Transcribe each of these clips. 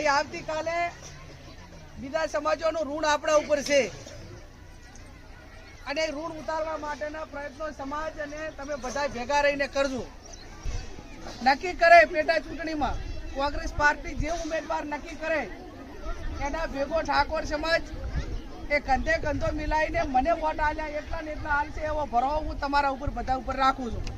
ભાઈ આવતીકાલે બીજા સમાજોનું ઋણ આપણા ઉપર છે અને ઋણ ઉતારવા માટેના પ્રયત્નો સમાજ અને તમે બધા ભેગા રહીને કરજો. નક્કી કરે પેટા ચૂંટણીમાં કોંગ્રેસ પાર્ટી જે ઉમેદવાર નક્કી કરે એના ભેગો ઠાકોર સમાજ એ કંધે કંધો મિલાઈને મને વોટ આલ્યા એટલા ને એટલા હાલશે એવો ભરોસો હું તમારા ઉપર બધા ઉપર રાખું છું.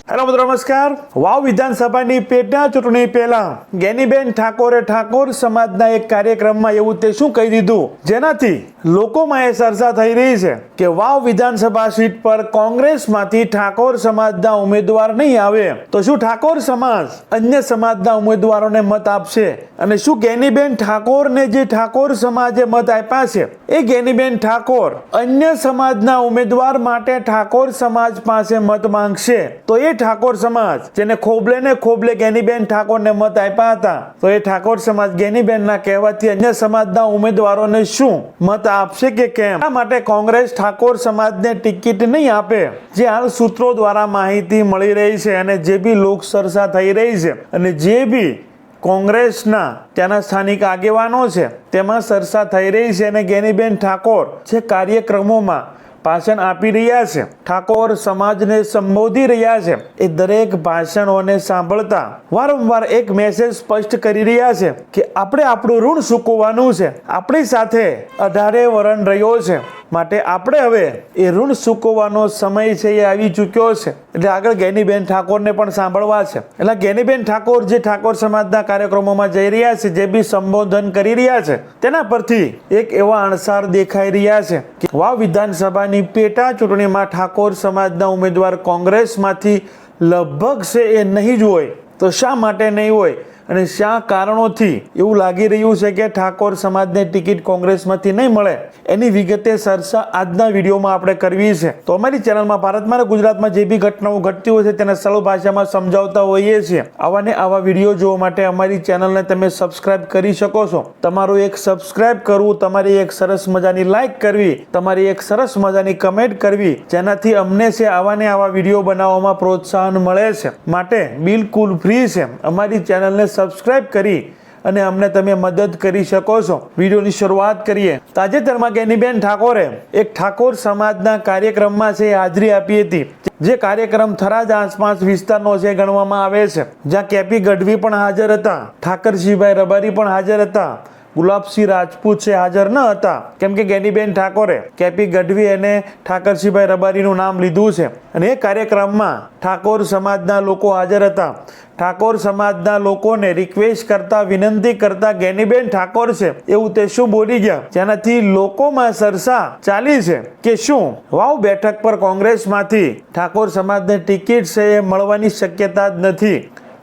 હેલો મિત્રો, નમસ્કાર. વાવ વિધાનસભાની પેટા ચૂંટણી પહેલા ગેનીબેન ઠાકોરે ઠાકોર સમાજના એક કાર્યક્રમમાં એવું તે શું કહી દીધું જેનાથી લોકોમાં એ ચર્ચા થઈ રહી છે કે વાવ વિધાનસભા સીટ પર કોંગ્રેસમાંથી ઠાકોર સમાજના ઉમેદવાર નહીં આવે તો શું ઠાકોર સમાજ અન્ય સમાજના ઉમેદવારોને મત આપશે અને શું ગેનીબેન ઠાકોરને જે ઠાકોર સમાજે મત આપ્યા છે એ ગેનીબેન ઠાકોર અન્ય સમાજના ઉમેદવાર માટે ઠાકોર સમાજ પાસે મત માંગશે તો એ ઠાકોર સમાજ જેને ખોબલે ને ખોબલે ગેનીબેન ઠાકોરને મત આપ્યા હતા તો એ ઠાકોર સમાજ ગેનીબેનના કહેવાથી અન્ય સમાજના ઉમેદવારોને શું મત આપશે કે કેમ? આ માટે કોંગ્રેસ ઠાકોર સમાજને ટિકિટ નહીં આપે જે હાલ સૂત્રો દ્વારા માહિતી મળી રહી છે અને જે બી લોક ચર્ચા થઈ રહી છે અને જે બી કોંગ્રેસના ત્યાંના સ્થાનિક આગેવાનો છે તેમાં ચર્ચા થઈ રહી છે અને ગેનીબેન ઠાકોર જે કાર્યક્રમોમાં ભાષણ આપી રહ્યા છે, ઠાકોર સમાજને સંબોધી રહ્યા છે, એ દરેક ભાષણોને સાંભળતા વારંવાર એક મેસેજ સ્પષ્ટ કરી રહ્યા છે કે આપણે આપણું ઋણ ચૂકવવાનું છે. આપણી સાથે 18 વર્ષ રહ્યો છે માટે આપણે હવે એ ઋણ ચૂકવવાનો સમય છે એ આવી ચૂક્યો છે. એટલે આગળ ગેનીબેન ઠાકોરને પણ સાંભળવા છે. એટલે ગેનીબેન ઠાકોર જે ઠાકોર સમાજના કાર્યક્રમોમાં જઈ રહ્યા છે, જે બી સંબોધન કરી રહ્યા છે, તેના પરથી એક એવા અણસાર દેખાઈ રહ્યા છે કે વાવ વિધાનસભાની પેટા ચૂંટણીમાં ઠાકોર સમાજના ઉમેદવાર કોંગ્રેસમાંથી લગભગ છે એ નહીં જ હોય તો શા માટે નહીં હોય અને શા કારણોથી એવું લાગી રહ્યું છે કે ઠાકોર સમાજને ટિકિટ કોંગ્રેસમાંથી નહીં મળે એની વિગતે ચર્ચા આજના વિડીયોમાં આપણે કરવી છે. તો અમારી ચેનલમાં ભારતમાં અને ગુજરાતમાં જે બી ઘટનાઓ ઘટતી હોય છે તેને સરળ ભાષામાં સમજાવતા હોઈએ છીએ. આવા ને આવા વિડીયો જોવા માટે અમારી ચેનલને તમે સબસ્ક્રાઇબ કરી શકો છો. તમારું એક સબસ્ક્રાઇબ કરવું, તમારી એક સરસ મજાની લાઇક કરવી, તમારી એક સરસ મજાની કમેન્ટ કરવી, જેનાથી અમને છે આવા ને આવા વિડીયો બનાવવામાં પ્રોત્સાહન મળે છે. માટે બિલકુલ ફ્રી છે. અમારી ચેનલને સબસ્ક્રાઇબ કરી અને અમને તમે મદદ કરી શકો છો. વિડીયોની શરૂઆત કરીએ. તાજેતરમાં ગેનીબેન ઠાકોરે એક ઠાકોર સમાજના કાર્યક્રમમાં છે હાજરી આપી હતી. જે કાર્યક્રમ થરાદ આસપાસ વિસ્તારનો છે ગણવામાં આવે છે, જ્યાં કેપી ગઢવી પણ હાજર હતા, ઠાકરસિંહભાઈ રબારી પણ હાજર હતા, ગુલાબસિંહ રાજપૂત છે હાજર ન હતા કેમ કે ગેનીબેન ઠાકોરે કેપી ગઢવી અને ઠાકરસિંહભાઈ રબારીનું નામ લીધું છે અને એ કાર્યક્રમમાં ઠાકોર સમાજના લોકો હાજર હતા. ઠાકોર સમાજના લોકોને રિક્વેસ્ટ કરતા, વિનંતી કરતા ગેનીબેન ઠાકોર છે એવું તે શું બોલી ગયા જેનાથી લોકોમાં ચર્ચા ચાલી છે કે શું વાવ બેઠક પર કોંગ્રેસમાંથી ઠાકોર સમાજને ટિકિટ છે એ મળવાની શક્યતા જ નથી.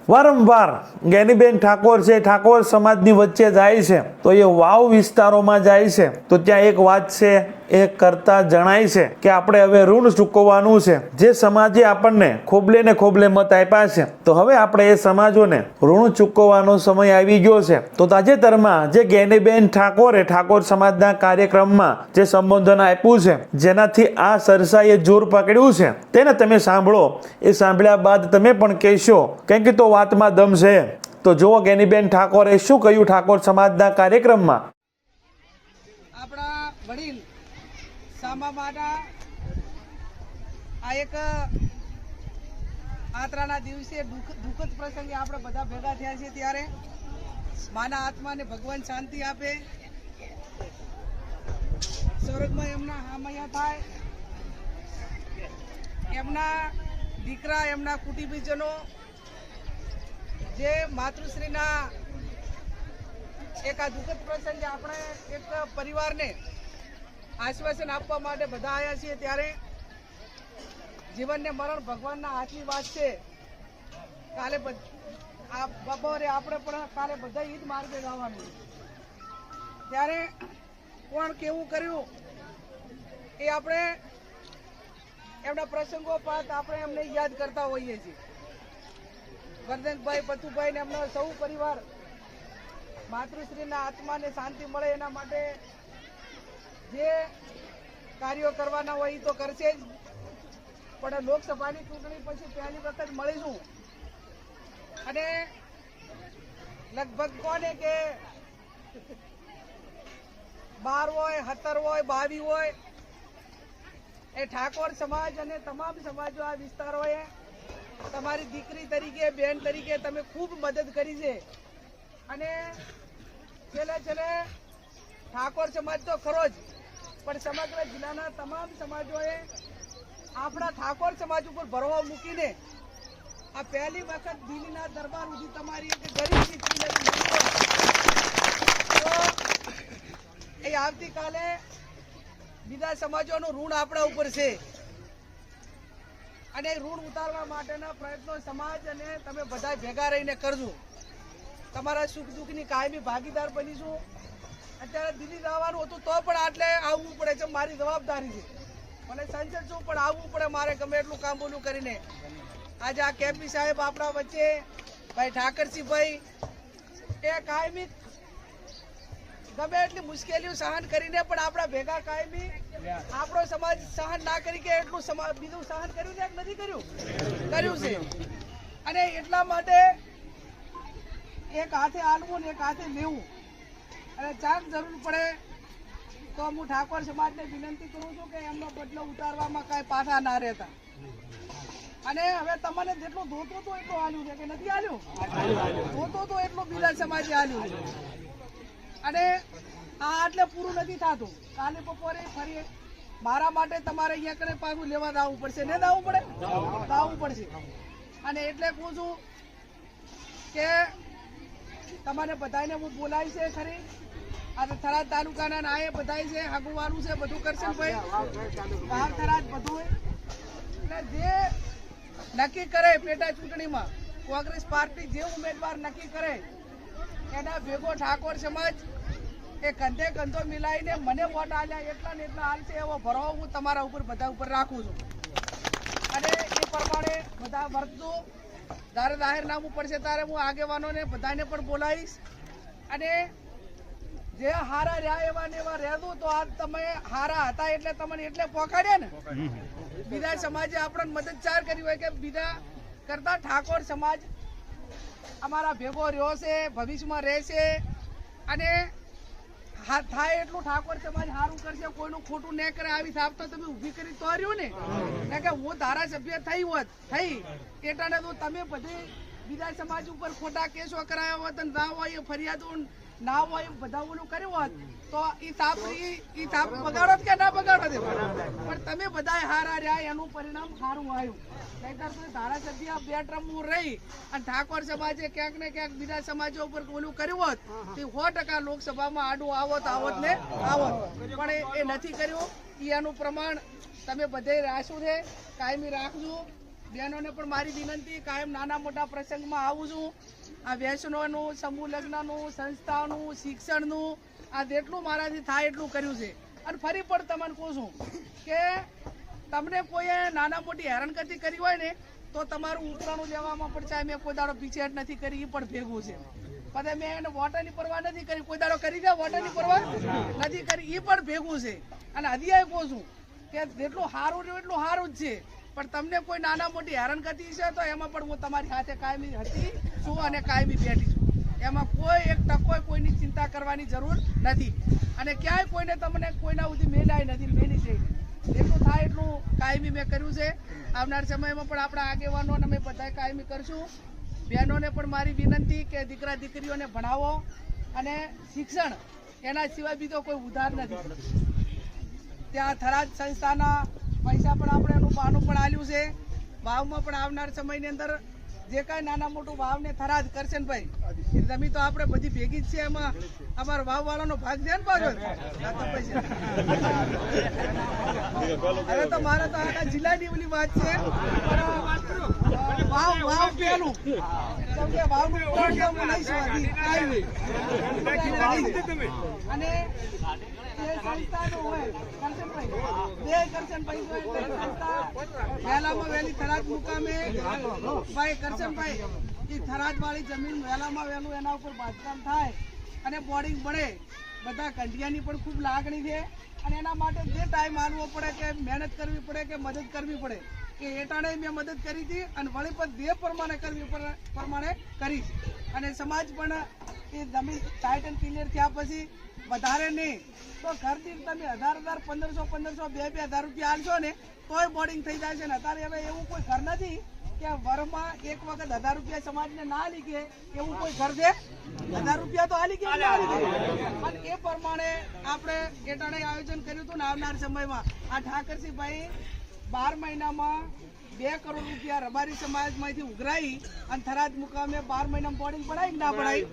વારંવાર ગેનીબેન ઠાકોર છે ઠાકોર સમાજની વચ્ચે જાય છે તો એ વાવ વિસ્તારોમાં જાય છે તો ત્યાં એક વાત છે એ કરતા જણાય છે કે આપણે હવે ઋણ ચૂકવવાનું છે. જે સમાજે આપણને ખોબલે ને ખોબલે મત આપ્યા છે તો હવે આપણે એ સમાજોને ઋણ ચૂકવવાનો સમય આવી ગયો છે. તો તાજેતરમાં જે ગેનીબેન ઠાકોરે ઠાકોર સમાજના કાર્યક્રમમાં જે સંબોધન આપ્યું છે જેનાથી આ ચર્ચાએ જોર પકડ્યું છે તેને તમે સાંભળો. એ સાંભળ્યા બાદ તમે પણ કહેશો કેમ કે તો વાતમાં દમ છે. તો જુઓ ગેનીબેન ઠાકોરે શું કહ્યું ઠાકોર સમાજના કાર્યક્રમમાં. આપણા વડીલ સામામાના આ એક આતરાના દિવસે દુઃખદ પ્રસંગે આપણે બધા ભેગા થયા છીએ ત્યારે માના આત્માને ભગવાન શાંતિ આપે, સ્વર્ગમાં એમના હામયા થાય, એમના દીકરા, એમના કુટુંબીજનો જે માતૃશ્રીના એક આ દુઃખદ પ્રસંગે આપણે એક પરિવારને આશ્વાસન આપવા માટે બધા આવ્યા છીએ ત્યારે જીવનને મરણ ભગવાનના હાથની વાત છે. કાલે બપોરે આપણે પણ કાલે બધા ઈદ માર્ગે જવાનું ત્યારે કોણ કેવું કર્યું એ આપણે એમના પ્રસંગો પાત આપણે એમને યાદ કરતા હોઈએ છીએ. વર્ધનભાઈ, પતુભાઈ ને એમનો સૌ પરિવાર માતૃશ્રીના આત્માને શાંતિ મળે એના માટે જે કાર્યો કરવાના હોય એ તો કરશે જ. પણ લોકસભાની ચૂંટણી પછી પહેલી વખત મળીશું અને લગભગ કોને કે 12 હોય, 17 હોય, 22 હોય, એ ઠાકોર સમાજ અને તમામ સમાજો આ વિસ્તારોએ તમારી દીકરી તરીકે, બેન તરીકે તમે ખૂબ મદદ કરી છે. અને છેલ્લે ઠાકોર સમાજ તો ખરો જ, પણ સમગ્ર જિલ્લાના તમામ સમાજોએ આપણા ઠાકોર સમાજ ઉપર ભરવો મૂકીને આ પહેલી વખત દિલ્હીના દરબાર સુધી તમારી એક ગરીબ દીકરીને તો એ આવતીકાલે બીજા સમાજોનું ઋણ આપણા ઉપર છે અને ઋણ ઉતારવા માટેના પ્રયત્નો સમાજ અને તમે બધા ભેગા રહીને કરજો. તમારા સુખ દુઃખની કાયમી ભાગીદાર બનીશું. અત્યારે દિલ્હી જવાનું હતું તો પણ આટલે આવવું પડે છે, મારી જવાબદારી છે. મને સંસદ છું પણ આવવું પડે મારે ગમે એટલું કામ બોલું કરીને. આજે આ કેપી સાહેબ આપણા વચ્ચે, ભાઈ ઠાકરસિંહભાઈ, એ કાયમી ગમે એટલી મુશ્કેલીઓ સહન કરીને પણ આપણા ભેગા કાયમી આપણો સમાજ સહન ના કરી કે એટલું બીજું સહન કર્યું છે કે નથી કર્યું? કર્યું છે. અને એટલા માટે એક હાથે આલવું ને એક હાથે લેવું. અને ચાક જરૂર પડે તો હું ઠાકોર સમાજને વિનંતી કરું છું કે એમનો બદલો ઉતારવામાં કાંઈ પાછા ના રહેતા. અને હવે તમને જેટલું જોતું હતું એટલું આલ્યું છે કે નથી આલ્યું? જોતું હતું એટલું બીજા સમાજે આલ્યું છે. અને આ એટલે પૂરું નથી થતું. કાલે બપોરે ફરી મારા માટે તમારે અહીંયા કરે પાછું લેવા દાવું પડશે ને? દાવું પડે, દાવું પડશે. અને એટલે કહું છું કે તમારે બધાને હું બોલાવી છે ખરી. આ થરાદ તાલુકાના નાયે બધાય છે, આગુવાનું છે, બધું કરશે ભાઈ, વાવ થરાદ બધું. એટલે જે નક્કી કરે પેટા ચૂંટણીમાં કોંગ્રેસ પાર્ટી જે ઉમેદવાર નક્કી કરે એના ભેગો ઠાકોર સમાજ એ કંધે કંધો મિલાઈને મને વોટ આલ્યા એટલા ને એટલા હાલશે એવો ભરવો હું તમારા ઉપર બધા ઉપર રાખું છું. અને એ પ્રમાણે બધા વર્તજો. જ્યારે જાહેરનામું પડશે ત્યારે હું આગેવાનોને બધાને પણ બોલાવીશ. અને જે હારા રહ્યા એવા ને એવા રહેતું તો આજ તમે હારા હતા એટલે તમને એટલે પોકાડ્યા ને. બીજા સમાજે આપણને મદદચાર કરી હોય કે બીજા કરતા ઠાકોર સમાજ અમારા ભેગો રહ્યો છે, ભવિષ્યમાં રહેશે. અને થાય એટલું ઠાકોર સમાજ સારું કરશે, કોઈનું ખોટું ન કરે. આવી થાપ તો તમે ઊભી કરી તો રહ્યું ને કે હું ધારાસભ્ય થઈ હોત થઈ એટલે તો તમે બધી બીજા સમાજ ઉપર ખોટા કેસો કરાયા હોત અને ના હોય ફરિયાદો ના હોય બધા ઓલું કર્યું હોત તો ઈ થાપ બગાડો કે ના બગાડો? પણ તમે બધા હારા રહ્યા એનું પરિણામ સારું આવ્યું. નહીતર તો ધારાસભ્ય 2 ટર્મ રહી અને ઠાકોર સમાજે ક્યાંક ને ક્યાંક બીજા સમાજો ઉપર ઓલું કર્યું હોત તે 100% લોકસભામાં આડું આવત ને આવત. પણ એ નથી કર્યું. એનું પ્રમાણ તમે બધે રાખ્યું છે, કાયમી રાખજો. બહેનોને પણ મારી વિનંતી, કાયમ નાના મોટા પ્રસંગમાં આવું છું. આ વ્યસનોનું, સમૂહ લગ્નનું, સંસ્થાનું, શિક્ષણનું આ જેટલું મારાથી થાય એટલું કર્યું છે. અને ફરી પણ તમને કહું છું કે તમને કોઈએ નાના મોટી હેરાનગતિ કરી હોય ને તો તમારું ઉપરાણું લેવામાં પણ ચાહે મેં કોઈ દાડો પીછેહટ નથી કરી, એ પણ ભેગું છે. પછી મેં એને વોટરની પરવા નથી કરી, કોઈ દાડો કરી દે વોટરની પરવા નથી કરી, એ પણ ભેગું છે. અને હજી કહું છું કે જેટલું સારું રહ્યું એટલું સારું જ છે. પણ તમને કોઈ નાના મોટી હેરાનગતિ છે તો એમાં પણ હું તમારી સાથે કાયમી હતી છું અને કાયમી બેઠી છું. એમાં કોઈ એક ટકો કોઈની ચિંતા કરવાની જરૂર નથી. અને ક્યાંય કોઈને તમને કોઈના સુધી મેલાય નથી, મેલી છે. જેટલું થાય એટલું કાયમી મેં કર્યું છે. આવનાર સમયમાં પણ આપણા આગેવાનો અમે બધા કાયમી કરશું. બહેનોને પણ મારી વિનંતી કે દીકરા દીકરીઓને ભણાવો અને શિક્ષણ એના સિવાય બીજો કોઈ ઉધાર નથી. ત્યાં થરાદ સંસ્થાના પૈસા પણ આપણે એનું બહાનું પણ આલ્યું છે. વાવમાં પણ આવનાર સમયની અંદર જે કાંઈ નાના મોટું વાવને થરાદ કરશે ને ભાઈ, જમીન તો આપણે બધી ભેગી જ છે. એમાં અમારો વાવ વાળાનો ભાગ છે ને પાછો. હવે તો મારે તો આખા જિલ્લાની ઓલી વાત છે. વાવ પેલું કે વાવનું અને સંસ્થાનું હોય કરશનભાઈ વહેલામાં વહેલી થરાદ મુકામે ભાઈ કરશનભાઈ એ થરાદ વાળી જમીન વહેલામાં વહેલું એના ઉપર બાંધકામ થાય અને બોર્ડિંગ બને. બધા કંઢિયાની પણ ખૂબ લાગણી છે. અને એના માટે જે ટાઈમ આલવો પડે કે મહેનત કરવી પડે કે મદદ કરવી પડે કે એટાણે મેં મદદ કરી હતી અને વળી પણ જે પ્રમાણે કરવી પ્રમાણે કરીશ. અને સમાજ પણ એ જમીન ટાઈટ એન્ડ ક્લિયર થયા પછી વધારે નહીં તો ઘર દીઠ તમે 1000 1500 2,000 રૂપિયા આલશો ને તોય બોર્ડિંગ થઈ જાય છે ને અત્યારે હવે એવું કોઈ ઘર નથી કે વરમાં એક વખત 1000 રૂપિયા સમાજને ના આલી કે એવું કોઈ ઘર છે 1000 રૂપિયા તો આલી કે ના આલી અને એ પ્રમાણે આપણે એટાણે આયોજન કર્યું હતું ને આવનાર સમયમાં આ ઠાકરસિંહભાઈ 12 મહિનામાં 2 કરોડ રૂપિયા રબારી સમાજમાંથી ઉઘરાઈ અને થરાદ મુકામે 12 મહિનામાં બોર્ડિંગ પડાય કે ના પડાય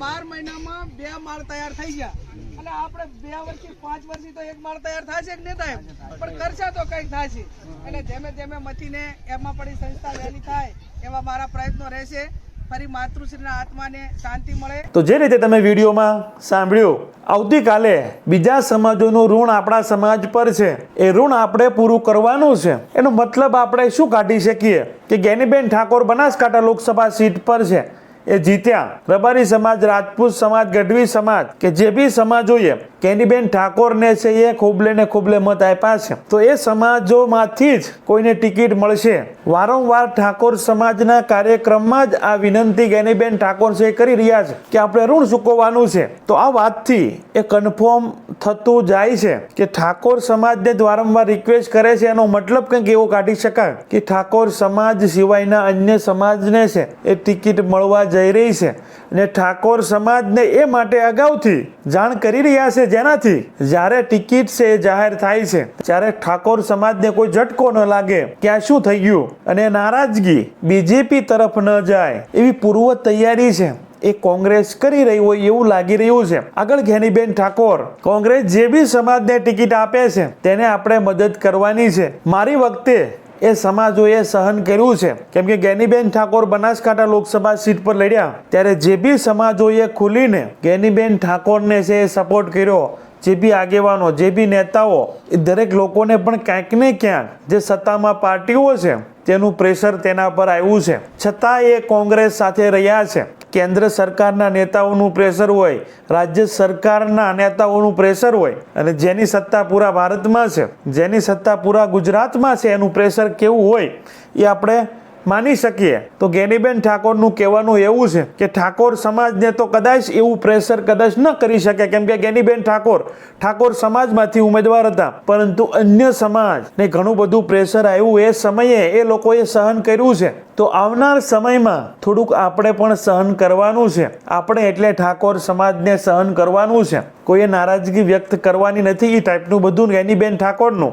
12 મહિનામાં 2 માળ તૈયાર થઈ ગયા અને આપણે 2 વર્ષથી 5 વર્ષથી તો એક માળ તૈયાર થશે કે નહીં થાય પણ કરશે તો કંઈક થશે એટલે જેમે જેમે મથીને એમાં પડી સંસ્થા વહેલી થાય એવા મારા પ્રયત્નો રહેશે ફરી માતૃશ્રીના આત્માને શાંતિ મળે. તો જે રીતે તમે વિડીયોમાં સાંભળ્યું, આવતીકાલે બીજા સમાજોનું ઋણ આપણા સમાજ પર છે, એ ઋણ આપણે પૂરું કરવાનું છે. એનો મતલબ આપણે શું કાઢી શકીએ કે જ્ઞાનીબેન ઠાકોર બનાસકાંઠા લોકસભા સીટ પર છે, એ જીત્યા. રબારી સમાજ, રાજપૂત સમાજ, ગઢવી સમાજ કે જે બી સમાજોએ જ્ઞાનીબેન ઠાકોરને છે એ ખોબલે ને ખોબલે મત આપ્યા છે, તો એ સમાજોમાંથી જ કોઈને ટિકિટ મળશે. વારંવાર ઠાકોર સમાજના કાર્યક્રમમાં જ આ વિનંતી જ્ઞાનીબેન ઠાકોર છે કરી રહ્યા છે કે આપણે ઋણ ચૂકવવાનું છે. તો આ વાતથી એ કન્ફર્મ થતું જાય છે કે ઠાકોર સમાજને વારંવાર રિક્વેસ્ટ કરે છે, એનો મતલબ કંઈક એવો કાઢી શકાય કે ઠાકોર સમાજ સિવાયના અન્ય સમાજને છે એ ટિકિટ મળવા જઈ રહી છે અને ઠાકોર સમાજને એ માટે અગાઉથી જાણ કરી રહ્યા છે, જેનાથી જ્યારે ટિકિટ છે એ જાહેર થાય છે ત્યારે ઠાકોર સમાજને કોઈ ઝટકો ન લાગે કે આ શું થઈ ગયું અને નારાજગી બીજેપી તરફ ન જાય એવી પૂર્વ તૈયારી છે એ કોંગ્રેસ કરી રહી હોય એવું લાગી રહ્યું છે. આગળ જ્ઞાનીબેન ઠાકોર, કોંગ્રેસ જે બી સમાજને ટિકિટ આપે છે તેને આપણે મદદ કરવાની છે. મારી વખતે એ સમાજોએ સહન કર્યું છે, કેમ કે જ્ઞાનીબેન ઠાકોર બનાસકાંઠા લોકસભા સીટ પર લડ્યા ત્યારે જે બી સમાજોએ ખુલીને જ્ઞાનીબેન ઠાકોરને છે એ સપોર્ટ કર્યો, જે બી આગેવાનો, જે બી નેતાઓ, એ દરેક લોકોને પણ ક્યાંક ને ક્યાંક જે સત્તામાં પાર્ટીઓ છે તેનું પ્રેશર તેના પર આવ્યું છે, છતાં એ કોંગ્રેસ સાથે રહ્યા છે. કેન્દ્ર સરકારના નેતાઓનું પ્રેશર હોય, રાજ્ય સરકારના નેતાઓનું પ્રેશર હોય અને જેની સત્તા પૂરા ભારતમાં છે, જેની સત્તા પૂરા ગુજરાતમાં છે, એનું પ્રેશર કેવું હોય એ આપણે માની શકીએ. તો જ્ઞાનીબેન ઠાકોરનું કહેવાનું એવું છે કે ઠાકોર સમાજને તો કદાચ એવું પ્રેશર કદાચ ન કરી શકે, કેમ કે જ્ઞાનીબેન ઠાકોર સમાજમાંથી ઉમેદવાર હતા, પરંતુ અન્ય સમાજને ઘણું બધું પ્રેશર આવ્યું એ સમયે એ લોકોએ સહન કર્યું છે. તો આવનાર સમયમાં થોડુંક આપણે પણ સહન કરવાનું છે. આપણે એટલે ઠાકોર સમાજને સહન કરવાનું છે, કોઈએ નારાજગી વ્યક્ત કરવાની નથી. એ ટાઈપનું બધું જ્ઞાનીબેન ઠાકોરનું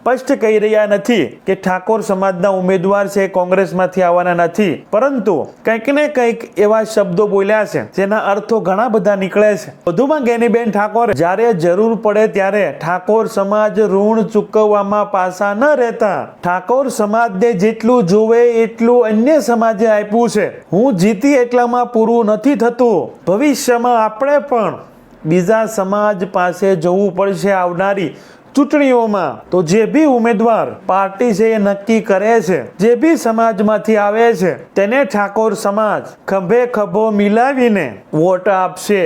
સ્પષ્ટ કહી રહ્યા નથી કે ઠાકોર સમાજના ઉમેદવાર છે કોંગ્રેસમાંથી આવવાના નથી, પરંતુ કંઈક ને કંઈક એવા શબ્દો બોલ્યા છે જેના અર્થો ઘણા બધા નીકળે છે. વધુમાં જ્ઞાનીબેન ઠાકોર જ્યારે જરૂર પડે ત્યારે ઠાકોર સમાજ ઋણ ચૂકવવામાં પાછા ન રહેતા, ઠાકોર સમાજને જેટલું જોવે એટલું અન્ય સમાજે આપ્યું છે. હું જીતી એટલામાં પૂરું નથી થતું, ભવિષ્યમાં આપણે પણ બીજા સમાજ પાસે જવું પડશે આવનારી ચૂંટણીઓમાં. તો જે બી ઉમેદવાર પાર્ટી છે એ નક્કી કરે છે, જે બી સમાજમાંથી આવે છે, તેને ઠાકોર સમાજ ખભે ખભો મિલાવીને વોટ આપશે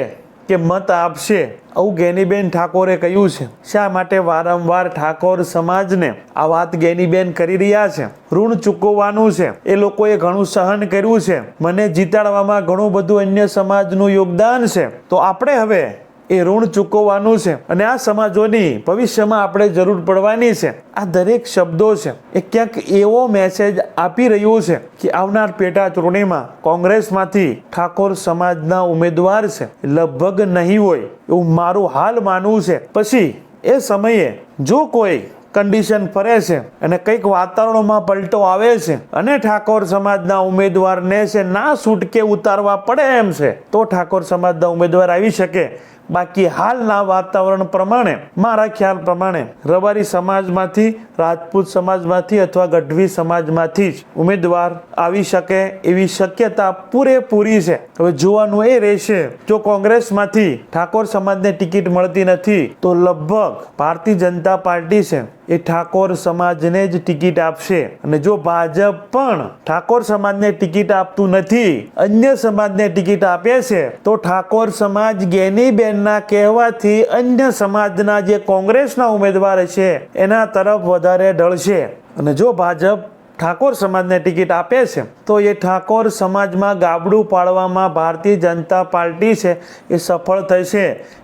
કે મત આપશે, આવું જ્ઞાનીબેન ઠાકોરે કહ્યું છે. શા માટે વારંવાર ઠાકોર સમાજને આ વાત જ્ઞાનીબેન કરી રહ્યા છે? ઋણ ચૂકવવાનું છે, એ લોકોએ ઘણું સહન કર્યું છે, મને જીતાડવામાં ઘણું બધું અન્ય સમાજનું યોગદાન છે, તો આપણે હવે એ ઋણ ચૂકવવાનું છે અને આ સમાજોની ભવિષ્યમાં આપણે જરૂર પડવાની છે. આ દરેક શબ્દો છે એ ક્યાંક એવો મેસેજ આપી રહ્યું છે કે આવનાર પેટા ચૂંટણીમાં કોંગ્રેસમાંથી ઠાકોર સમાજના ઉમેદવાર છે લગભગ નહીં હોય એવું મારું હાલ માનવું છે. પછી એ સમયે જો કોઈ કન્ડિશન ફરે છે અને કંઈક વાતાવરણમાં પલટો આવે છે અને ઠાકોર સમાજના ઉમેદવારને છે ના છૂટકે ઉતારવા પડે એમ છે, તો ઠાકોર સમાજના ઉમેદવાર આવી શકે. બાકી હાલના વાતાવરણ પ્રમાણે, મારા ખ્યાલ પ્રમાણે રબારી સમાજમાંથી, રાજપૂત સમાજમાંથી અથવા ગઢવી સમાજમાંથી જ ઉમેદવાર આવી શકે એવી શક્યતા પૂરેપૂરી છે. હવે જોવાનું એ રહેશે, જો કોંગ્રેસમાંથી ઠાકોર સમાજને ટિકિટ મળતી નથી તો લગભગ ભારતીય જનતા પાર્ટી છે એ ઠાકોર સમાજને જ ટિકિટ આપશે. અને જો ભાજપ પણ ઠાકોર સમાજને ટિકિટ આપતું નથી, અન્ય સમાજને ટિકિટ આપે છે, તો ઠાકોર સમાજ જ્ઞાનીબેનના કહેવાથી અન્ય સમાજના જે કોંગ્રેસના ઉમેદવાર છે એના તરફ વધારે ઢળશે. અને જો ભાજપ ઠાકોર સમાજને ટિકિટ આપે છે તો એ ઠાકોર સમાજમાં ગાબડું પાડવામાં ભારતીય જનતા પાર્ટી છે એ સફળ થશે.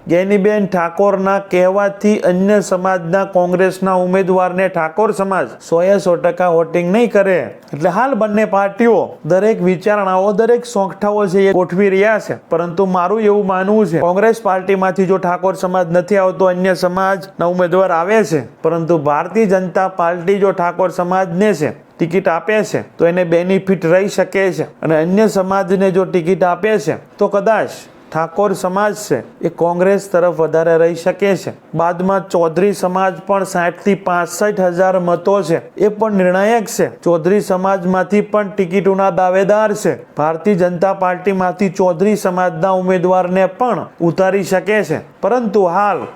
ગેનીબેન ઠાકોરના કહેવાથી અન્ય સમાજના કોંગ્રેસના ઉમેદવારને ઠાકોર સમાજ 100% વોટિંગ નહીં કરે. એટલે હાલ બંને પાર્ટીઓ દરેક વિચારણાઓ દરેક સોંગઠાઓ છે એ ગોઠવી રહ્યા છે. પરંતુ મારું એવું માનવું છે કોંગ્રેસ પાર્ટીમાંથી જો ઠાકોર સમાજ નથી આવતો, અન્ય સમાજના ઉમેદવાર આવે છે, પરંતુ ભારતીય જનતા પાર્ટી જો ઠાકોર સમાજને છે ટિકિટ આપે છે તો એને બેનિફિટ રહી શકે છે. અને અન્ય સમાજને જો ટિકિટ આપે છે તો કદાચ ઠાકોર સમાજ છે એ કોંગ્રેસ તરફ વધારે રહી શકે છે. બાદમાં ચૌધરી સમાજ પણ 60 થી 65 હજાર મતો છે એ પણ નિર્ણાયક છે. ચૌધરી સમાજમાંથી પણ ટિકિટોના દાવેદાર છે. ભારતીય જનતા પાર્ટીમાંથી ચૌધરી સમાજના ઉમેદવારને પણ ઉતારી શકે છે. પરંતુ હાલ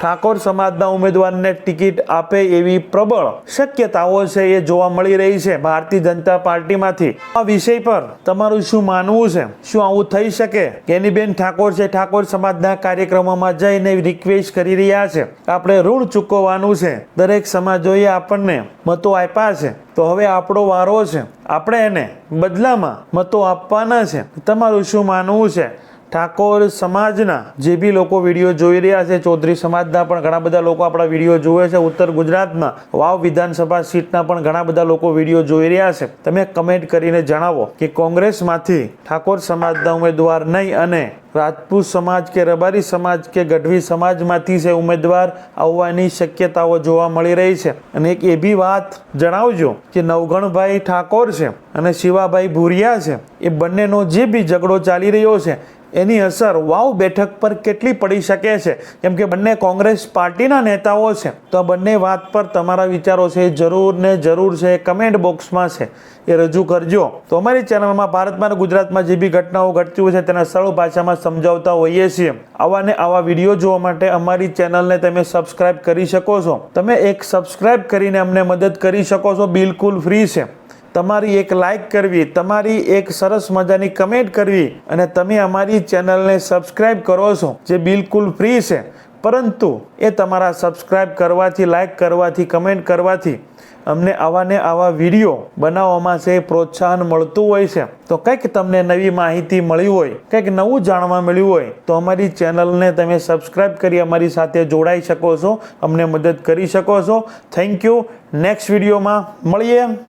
ઠાકોર સમાજના ઉમેદવારને ટિકિટ આપે એવી પ્રબળ શક્યતાઓ છે એ જોવા મળી રહી છે ભારતીય જનતા પાર્ટીમાંથી. આ વિષય પર તમારું શું માનવું છે? શું આવું થઈ શકે? ગેનીબેન ઠાકોર છે ઠાકોર સમાજના કાર્યક્રમોમાં જઈને રિક્વેસ્ટ કરી રહ્યા છે આપણે ઋણ ચૂકવવાનું છે. દરેક સમાજોએ આપણને મતો આપ્યા છે તો હવે આપણો વારો છે, આપણે એને બદલામાં મતો આપવાના છે. તમારું શું માનવું છે? ઠાકોર સમાજના જે બી લોકો વિડીયો જોઈ રહ્યા છે, ચૌધરી સમાજના પણ ઘણા બધા લોકો આપણા વિડીયો જોવે છે. ઉત્તર ગુજરાતમાં વાવ વિધાનસભા સીટના પણ ઘણા બધા લોકો વિડીયો જોઈ રહ્યા છે. તમે કમેન્ટ કરીને જણાવો કે કોંગ્રેસમાંથી ઠાકોર સમાજના ઉમેદવાર નહીં અને રાજપૂત સમાજ કે રબારી સમાજ કે ગઢવી સમાજમાંથી છે ઉમેદવાર આવવાની શક્યતાઓ જોવા મળી રહી છે. અને એક એ બી વાત જણાવજો કે નવગણભાઈ ઠાકોર છે અને શિવાભાઈ ભુરિયા છે એ બંનેનો જે બી ઝઘડો ચાલી રહ્યો છે એની અસર વાવ બેઠક પર કેટલી પડી શકે છે? કેમ કે બંને કોંગ્રેસ પાર્ટીના નેતાઓ છે. તો આ બંને વાત પર તમારા વિચારો છે જરૂર ને જરૂર છે કમેન્ટ બોક્સમાં છે એ રજૂ કરજો. તો અમારી ચેનલમાં ભારતમાં અને ગુજરાતમાં જે બી ઘટનાઓ ઘટતી હોય છે તેના સરળ ભાષામાં સમજાવતા હોઈએ છીએ. આવા ને આવા વિડીયો જોવા માટે અમારી ચેનલને તમે સબસ્ક્રાઇબ કરી શકો છો. તમે એક સબસ્ક્રાઇબ કરીને અમને મદદ કરી શકો છો, બિલકુલ ફ્રી છે. તમારી એક લાઈક કરવી, તમારી એક સરસ મજાની કમેન્ટ કરવી અને તમે અમારી ચેનલને સબસ્ક્રાઇબ કરો છો જે બિલકુલ ફ્રી છે. પરંતુ એ તમારા સબસ્ક્રાઇબ કરવાથી, લાઈક કરવાથી, કમેન્ટ કરવાથી અમને આવા ને આવા વિડીયો બનાવવામાં છે પ્રોત્સાહન મળતું હોય છે. તો કંઈક તમને નવી માહિતી મળી હોય, કંઈક નવું જાણવા મળ્યું હોય તો અમારી ચેનલને તમે સબસ્ક્રાઇબ કરી અમારી સાથે જોડાઈ શકો છો, અમને મદદ કરી શકો છો. Thank you. નેક્સ્ટ વિડીયોમાં મળીએ.